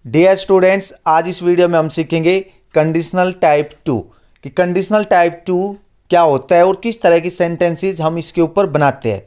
Dear students, आज इस video में हम सीखेंगे कंडीशनल टाइप 2 कि कंडीशनल टाइप 2 क्या होता है और किस तरह की सेंटेंसेस हम इसके ऊपर बनाते हैं।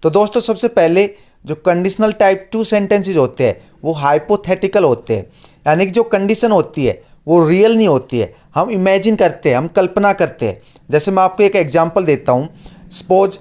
तो दोस्तों, सबसे पहले जो कंडीशनल टाइप 2 सेंटेंसेस होते हैं वो हाइपोथेटिकल होते हैं, यानी कि जो कंडीशन होती है वो रियल नहीं होती है, हम इमेजिन करते हैं, हम कल्पना करते हैं। जैसे मैं आपको एक एग्जांपल देता हूँ। सपोज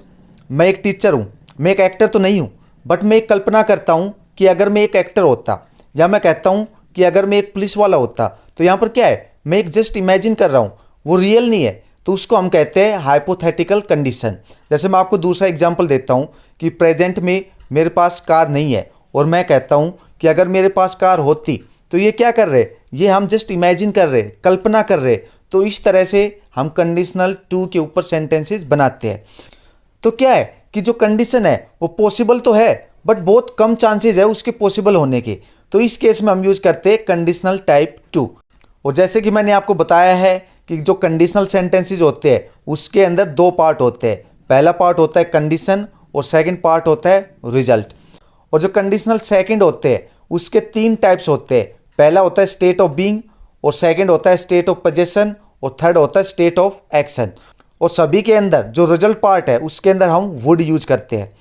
मैं एक टीचर हूँ, मैं एक एक्टर तो नहीं हूँ, बट मैं एक कल्पना करता हूँ कि अगर मैं एक एक्टर होता, या मैं कहता हूँ कि अगर मैं एक पुलिस वाला होता। तो यहाँ पर क्या है, मैं एक जस्ट इमेजिन कर रहा हूँ, वो रियल नहीं है, तो उसको हम कहते हैं हाइपोथेटिकल कंडीशन। जैसे मैं आपको दूसरा एग्जांपल देता हूँ कि प्रेजेंट में मेरे पास कार नहीं है और मैं कहता हूँ कि अगर मेरे पास कार होती, तो ये क्या कर रहे, ये हम जस्ट इमेजिन कर रहे, कल्पना कर रहे। तो इस तरह से हम कंडीशनल 2 के ऊपर सेंटेंसेस बनाते हैं। तो क्या है कि जो कंडीशन है वो पॉसिबल तो है, बट बहुत कम चांसेस है उसके पॉसिबल होने के। तो इस केस में हम यूज करते हैं कंडीशनल टाइप 2। और जैसे कि मैंने आपको बताया है कि जो कंडीशनल सेंटेंसेस होते हैं उसके अंदर 2 पार्ट होते हैं। पहला पार्ट होता है कंडीशन और सेकंड पार्ट होता है रिजल्ट। और जो कंडीशनल सेकंड होते हैं उसके 3 टाइप्स होते हैं। पहला होता है स्टेट ऑफ बीइंग, और सेकंड होता है स्टेट ऑफ पोजीशन, और थर्ड होता है स्टेट ऑफ एक्शन। और सभी के अंदर जो रिजल्ट पार्ट है उसके अंदर हम वुड यूज करते हैं।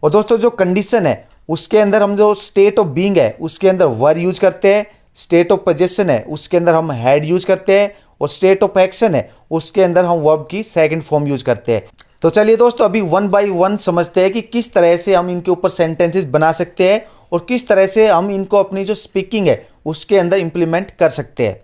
और दोस्तों, जो कंडीशन है उसके अंदर हम जो स्टेट ऑफ बीइंग है उसके अंदर वर यूज करते हैं, स्टेट ऑफ पोजीशन है उसके अंदर हम हैड यूज करते हैं, और स्टेट ऑफ एक्शन है उसके अंदर हम वर्ब की सेकंड फॉर्म यूज करते हैं। तो चलिए दोस्तों, अभी 1 बाय 1 समझते हैं कि किस तरह से हम इनके ऊपर सेंटेंसेस बना सकते हैं और किस तरह से हम इनको अपनी जो स्पीकिंग है उसके अंदर इंप्लीमेंट कर सकते हैं।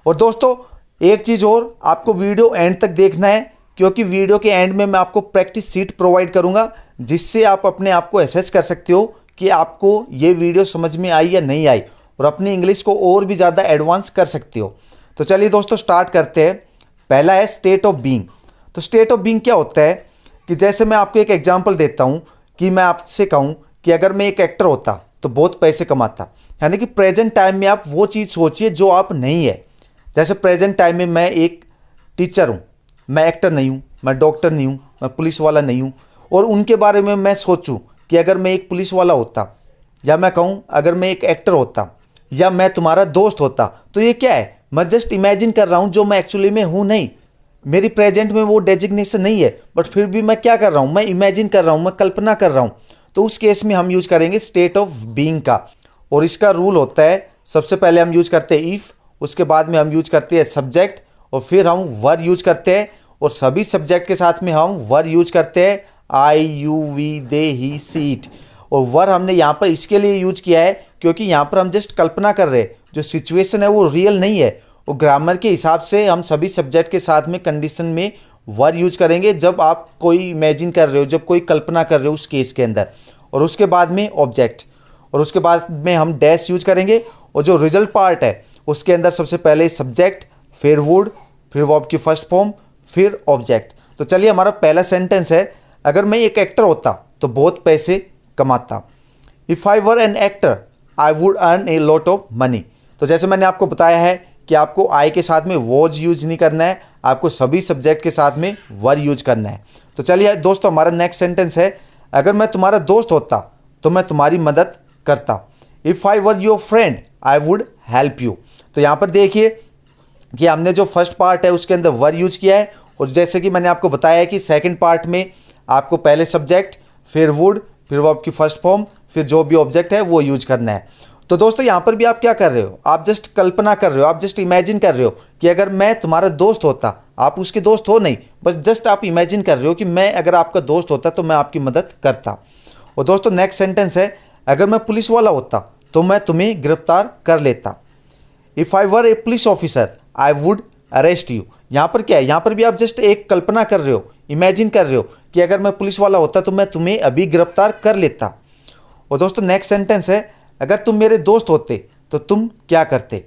और दोस्तों, एक चीज़ और, आपको वीडियो एंड तक देखना है, क्योंकि वीडियो के एंड में मैं आपको प्रैक्टिस सीट प्रोवाइड करूंगा, जिससे आप अपने आप को असेस कर सकते हो कि आपको ये वीडियो समझ में आई या नहीं आई, और अपनी इंग्लिश को और भी ज़्यादा एडवांस कर सकते हो। तो चलिए दोस्तों, स्टार्ट करते हैं। पहला है स्टेट ऑफ बीइंग। तो स्टेट ऑफ बीइंग क्या होता है कि जैसे मैं आपको एक एग्जांपल देता हूँ कि मैं आपसे कहूँ कि अगर मैं एक एक्टर होता तो बहुत पैसे कमाता, यानी कि प्रेजेंट टाइम में आप वो चीज़ सोचिए जो आप नहीं है। जैसे प्रेजेंट टाइम में मैं एक टीचर हूँ, मैं एक्टर नहीं हूँ, मैं डॉक्टर नहीं हूँ, मैं पुलिस वाला नहीं हूँ, और उनके बारे में मैं सोचूं कि अगर मैं एक पुलिस वाला होता, या मैं कहूँ अगर मैं एक एक्टर होता, या मैं तुम्हारा दोस्त होता। तो ये क्या है, मैं जस्ट इमेजिन कर रहा हूँ जो मैं एक्चुअली में हूँ नहीं, मेरी प्रेजेंट में वो डेजिग्नेशन नहीं है, बट फिर भी मैं क्या कर रहा हूँ, मैं इमेजिन कर रहा हूँ, मैं कल्पना कर रहा हूँ। तो उस केस में हम यूज करेंगे स्टेट ऑफ बीइंग का। और इसका रूल होता है, सबसे पहले हम यूज करते हैं इफ, उसके बाद में हम यूज करते हैं सब्जेक्ट, और फिर हम वर यूज करते हैं, और सभी सब्जेक्ट के साथ में हम वर यूज करते हैं I, you, we, they, he, she, it. और वर हमने यहाँ पर इसके लिए यूज किया है क्योंकि यहाँ पर हम जस्ट कल्पना कर रहे हैं, जो सिचुएशन है वो रियल नहीं है। और ग्रामर के हिसाब से हम सभी सब्जेक्ट के साथ में कंडीशन में वर यूज करेंगे जब आप कोई इमेजिन कर रहे हो, जब कोई कल्पना कर रहे हो उस केस के अंदर। और उसके बाद में ऑब्जेक्ट, और उसके बाद में हम डैश यूज करेंगे। और जो रिजल्ट पार्ट है उसके अंदर सबसे पहले सब्जेक्ट, फिर वुड, फिर वर्ब की फर्स्ट फॉर्म, फिर ऑब्जेक्ट। तो चलिए, हमारा पहला सेंटेंस है, अगर मैं एक एक्टर होता तो बहुत पैसे कमाता। If I were an actor I would earn a lot of money. तो जैसे मैंने आपको बताया है कि आपको आई के साथ में वॉज यूज नहीं करना है, आपको सभी सब्जेक्ट के साथ में वर यूज करना है। तो चलिए दोस्तों, हमारा नेक्स्ट सेंटेंस है, अगर मैं तुम्हारा दोस्त होता तो मैं तुम्हारी मदद करता। If I were your friend I would help you. तो यहाँ पर देखिए कि हमने जो फर्स्ट पार्ट है उसके अंदर वर यूज किया है, और जैसे कि मैंने आपको बताया है कि सेकंड पार्ट में आपको पहले सब्जेक्ट, फिर वुड, फिर वर्ब की फर्स्ट फॉर्म, फिर जो भी ऑब्जेक्ट है वो यूज करना है। तो दोस्तों, यहाँ पर भी आप क्या कर रहे हो, आप जस्ट कल्पना कर रहे हो, आप जस्ट इमेजिन कर रहे हो कि अगर मैं तुम्हारा दोस्त होता, आप उसके दोस्त हो नहीं, बस जस्ट आप इमेजिन कर रहे हो कि मैं अगर आपका दोस्त होता तो मैं आपकी मदद करता। और दोस्तों, नेक्स्ट सेंटेंस है, अगर मैं पुलिस वाला होता तो मैं तुम्हें गिरफ्तार कर लेता। If I were A police officer I would arrest you. यहाँ पर क्या है, यहाँ पर भी आप जस्ट एक कल्पना कर रहे हो, इमेजिन कर रहे हो कि अगर मैं पुलिस वाला होता तो मैं तुम्हें अभी गिरफ्तार कर लेता। और दोस्तों, नेक्स्ट सेंटेंस है, अगर तुम मेरे दोस्त होते तो तुम क्या करते।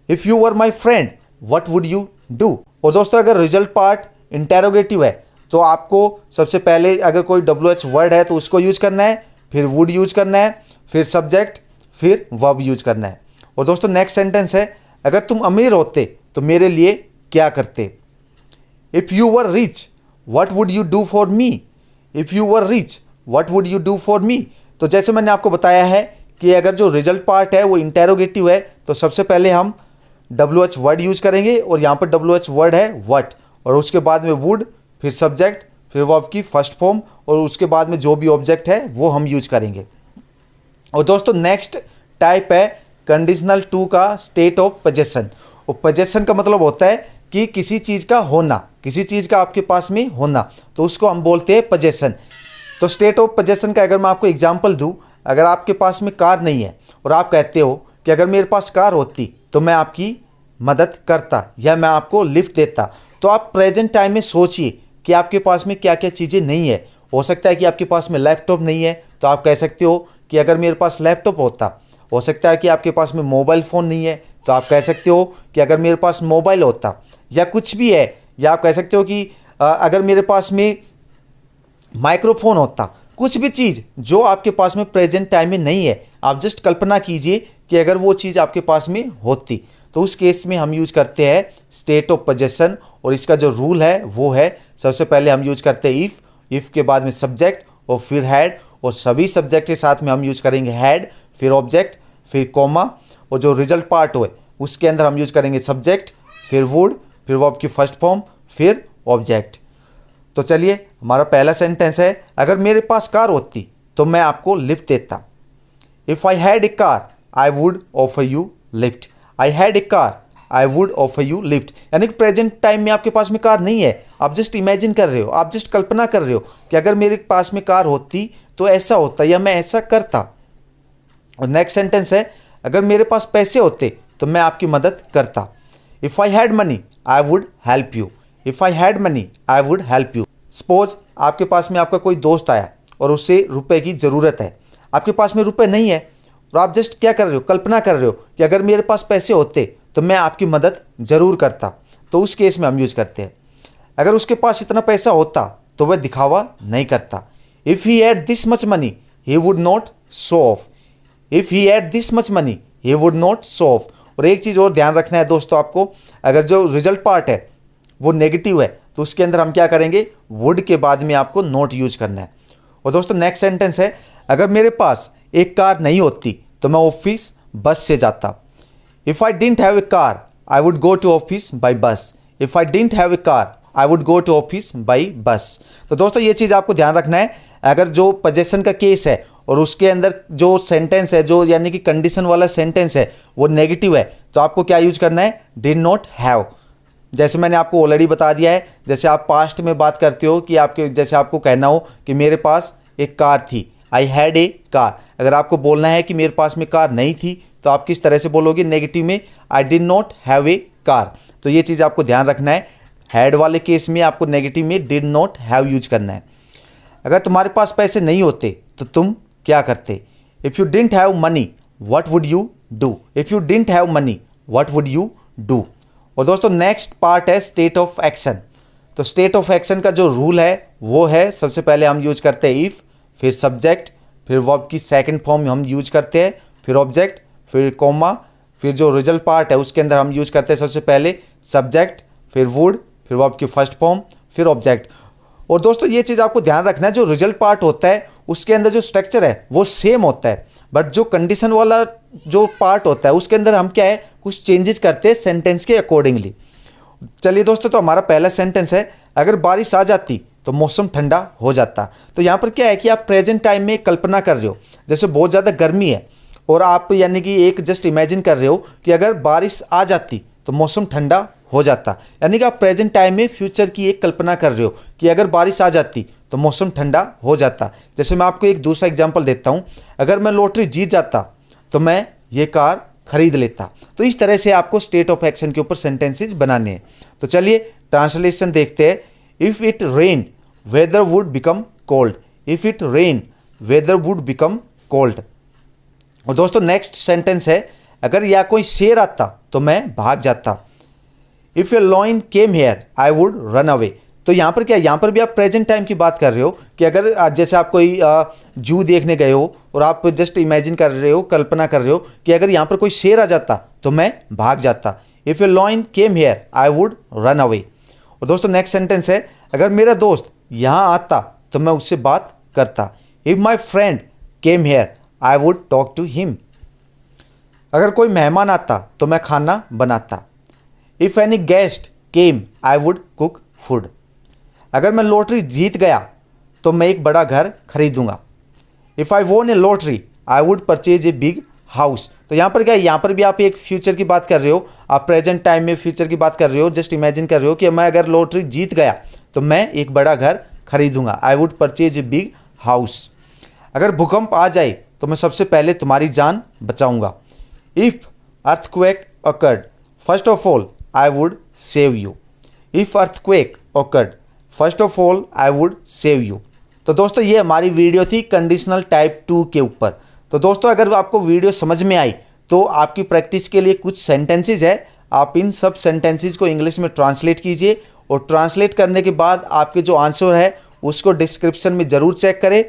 If you were my friend what would you do. और दोस्तों, अगर रिजल्ट पार्ट इंटेरोगेटिव है तो आपको सबसे पहले अगर कोई WH वर्ड है तो उसको यूज करना है, फिर वुड यूज करना है, फिर सब्जेक्ट, फिर वर्ब यूज करना है। और दोस्तों, नेक्स्ट सेंटेंस है, अगर तुम अमीर होते तो मेरे लिए क्या करते। If you were rich what would you do for me. If you were rich what would you do for me. तो जैसे मैंने आपको बताया है कि अगर जो रिजल्ट पार्ट है वो इंटेरोगेटिव है तो सबसे पहले हम WH वर्ड यूज करेंगे और यहाँ पर WH वर्ड है व्हाट, और उसके बाद में वुड, फिर सब्जेक्ट, फिर वर्ब की फर्स्ट फॉर्म, और उसके बाद में जो भी ऑब्जेक्ट है वो हम यूज करेंगे। और दोस्तों नेक्स्ट टाइप है कंडीशनल टू का स्टेट ऑफ पोजेशन। और पोजेशन का मतलब होता है कि किसी चीज़ का होना, किसी चीज़ का आपके पास में होना, तो उसको हम बोलते हैं पोजेशन। तो स्टेट ऑफ पोजेशन का अगर मैं आपको एग्जांपल दूं, अगर आपके पास में कार नहीं है और आप कहते हो कि अगर मेरे पास कार होती तो मैं आपकी मदद करता या मैं आपको लिफ्ट देता, तो आप प्रेजेंट टाइम में सोचिए कि आपके पास में क्या क्या चीज़ें नहीं है। हो सकता है कि आपके पास में लैपटॉप नहीं है, तो आप कह सकते हो कि अगर मेरे पास लैपटॉप होता। हो सकता है कि आपके पास में मोबाइल फ़ोन नहीं है, तो आप कह सकते हो कि अगर मेरे पास मोबाइल होता, या कुछ भी है, या आप कह सकते हो कि अगर मेरे पास में माइक्रोफोन होता। कुछ भी चीज़ जो आपके पास में प्रेजेंट टाइम में नहीं है, आप जस्ट कल्पना कीजिए कि अगर वो चीज़ आपके पास में होती, तो उस केस में हम यूज करते हैं स्टेट ऑफ पोजेशन। और इसका जो रूल है वो है, सबसे पहले हम यूज करते हैं इफ़ के बाद में सब्जेक्ट और फिर हैड, और सभी सब्जेक्ट के साथ में हम यूज करेंगे हैड, फिर ऑब्जेक्ट, फिर कॉमा, और जो रिजल्ट पार्ट हो उसके अंदर हम यूज करेंगे सब्जेक्ट, फिर वुड, फिर वर्ब की फर्स्ट फॉर्म, फिर ऑब्जेक्ट। तो चलिए हमारा पहला सेंटेंस है, अगर मेरे पास कार होती तो मैं आपको लिफ्ट देता। If I had a car I would offer you lift. I had a car I would offer you lift, यानी कि प्रेजेंट टाइम में आपके पास में कार नहीं है, आप जस्ट इमेजिन कर रहे हो, आप जस्ट कल्पना कर रहे हो कि अगर मेरे पास में कार होती तो ऐसा होता या मैं ऐसा करता। और नेक्स्ट सेंटेंस है, अगर मेरे पास पैसे होते तो मैं आपकी मदद करता। If I had money I would help you. If I had money I would help you. Suppose आपके पास में आपका कोई दोस्त आया और उसे रुपए की ज़रूरत है, आपके पास में रुपए नहीं है, और आप जस्ट क्या कर रहे हो, कल्पना कर रहे हो कि अगर मेरे पास पैसे होते तो मैं आपकी मदद ज़रूर करता। तो उस केस में हम यूज करते हैं, अगर उसके पास इतना पैसा होता तो वह दिखावा नहीं करता। If he had this much money he would not show off. If he had this much money he would not show off. और एक चीज़ और ध्यान रखना है दोस्तों आपको, अगर जो रिजल्ट पार्ट है वो नेगेटिव है तो उसके अंदर हम क्या करेंगे, वुड के बाद में आपको नॉट यूज करना है। और दोस्तों नेक्स्ट सेंटेंस है, अगर मेरे पास एक कार नहीं होती तो मैं ऑफिस बस से जाता। If I didn't have a car I would go to office by bus. If I didn't have a car I would go to office by bus. तो दोस्तों ये चीज़ आपको ध्यान रखना है, अगर जो पोजेशन का केस है और उसके अंदर जो सेंटेंस है, जो यानी कि कंडीशन वाला सेंटेंस है वो नेगेटिव है, तो आपको क्या यूज करना है, डिड नॉट हैव। जैसे मैंने आपको ऑलरेडी बता दिया है, जैसे आप पास्ट में बात करते हो कि आपके, जैसे आपको कहना हो कि मेरे पास एक कार थी, आई हैड ए कार। अगर आपको बोलना है कि मेरे पास में कार नहीं थी तो आप किस तरह से बोलोगे नेगेटिव में, I did not have a car. तो ये चीज़ आपको ध्यान रखना है, हैड वाले केस में आपको नेगेटिव में डिड नॉट हैव यूज करना है। अगर तुम्हारे पास पैसे नहीं होते तो तुम क्या करते। If you didn't have money what would you do. If you didn't have money what would you do. और दोस्तों नेक्स्ट पार्ट है स्टेट ऑफ एक्शन। तो स्टेट ऑफ एक्शन का जो रूल है वो है, सबसे पहले हम यूज करते हैं इफ़, फिर सब्जेक्ट, फिर वर्ब की सेकंड फॉर्म हम यूज करते हैं, फिर ऑब्जेक्ट, फिर कॉमा, फिर जो रिजल्ट पार्ट है उसके अंदर हम यूज करते हैं सबसे पहले सब्जेक्ट, फिर वुड, फिर वर्ब की फर्स्ट फॉर्म, फिर ऑब्जेक्ट। और दोस्तों ये चीज़ आपको ध्यान रखना है, जो रिजल्ट पार्ट होता है उसके अंदर जो स्ट्रक्चर है वो सेम होता है, बट जो कंडीशन वाला जो पार्ट होता है उसके अंदर हम क्या है, कुछ चेंजेस करते हैं सेंटेंस के अकॉर्डिंगली। चलिए दोस्तों, तो हमारा पहला सेंटेंस है, अगर बारिश आ जाती तो मौसम ठंडा हो जाता। तो यहाँ पर क्या है कि आप प्रेजेंट टाइम में कल्पना कर रहे हो, जैसे बहुत ज़्यादा गर्मी है और आप यानी कि एक जस्ट इमेजिन कर रहे हो कि अगर बारिश आ जाती तो मौसम ठंडा हो जाता, यानी कि आप प्रेजेंट टाइम में फ्यूचर की एक कल्पना कर रहे हो कि अगर बारिश आ जाती तो मौसम ठंडा हो जाता। जैसे मैं आपको एक दूसरा एग्जांपल देता हूँ, अगर मैं लॉटरी जीत जाता तो मैं ये कार खरीद लेता। तो इस तरह से आपको स्टेट ऑफ एक्शन के ऊपर सेंटेंसेस बनाने हैं। तो चलिए ट्रांसलेशन देखते हैं। If it rain weather would become cold. If it rain weather would become cold. और दोस्तों नेक्स्ट सेंटेंस है, अगर या कोई शेर आता तो मैं भाग जाता। If a lion came here I would run away. तो यहाँ पर क्या, यहाँ पर भी आप प्रेजेंट टाइम की बात कर रहे हो कि अगर जैसे आप कोई जू देखने गए हो और आप जस्ट इमेजिन कर रहे हो, कल्पना कर रहे हो कि अगर यहाँ पर कोई शेर आ जाता तो मैं भाग जाता। If a lion came here I would run away. और दोस्तों नेक्स्ट सेंटेंस है, अगर मेरा दोस्त यहाँ आता तो मैं उससे बात करता। If my friend came here I would talk to him. अगर कोई मेहमान आता तो मैं खाना बनाता। If any guest came I would cook food. अगर मैं लॉटरी जीत गया तो मैं एक बड़ा घर खरीदूंगा। If I won a lottery I would purchase a big house. तो यहाँ पर क्या है, यहाँ पर भी आप एक फ्यूचर की बात कर रहे हो, आप प्रेजेंट टाइम में फ्यूचर की बात कर रहे हो, जस्ट इमेजिन कर रहे हो कि मैं अगर लॉटरी जीत गया तो मैं एक बड़ा घर खरीदूंगा। I would purchase a big house. अगर भूकंप आ जाए तो मैं सबसे पहले तुम्हारी जान बचाऊंगा। If earthquake occurred, first of all I would save you. If earthquake occurred, first of all I would save you. तो दोस्तों ये हमारी वीडियो थी कंडीशनल टाइप 2 के ऊपर। तो दोस्तों अगर आपको वीडियो समझ में आई तो आपकी प्रैक्टिस के लिए कुछ सेंटेंसेस है, आप इन सब सेंटेंसेस को इंग्लिश में ट्रांसलेट कीजिए और ट्रांसलेट करने के बाद आपके जो आंसर है उसको डिस्क्रिप्शन में ज़रूर चेक करें,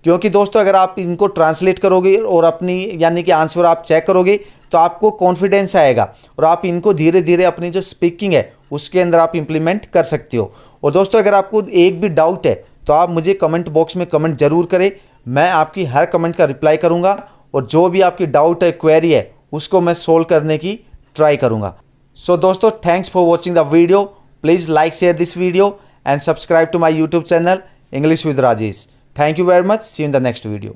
क्योंकि दोस्तों अगर आप इनको ट्रांसलेट करोगे और अपनी यानी कि आंसर आप चेक करोगे तो आपको कॉन्फिडेंस आएगा और आप इनको धीरे धीरे अपनी जो स्पीकिंग है उसके अंदर आप इंप्लीमेंट कर सकते हो। और दोस्तों अगर आपको एक भी डाउट है तो आप मुझे कमेंट बॉक्स में कमेंट जरूर करें, मैं आपकी हर कमेंट का रिप्लाई करूंगा और जो भी आपकी डाउट है, क्वेरी है, उसको मैं सोल्व करने की ट्राई करूंगा। सो दोस्तों thanks for watching the video. Please like share this video and subscribe to my YouTube channel English with Rajesh. Thank you very much. See you in the next video.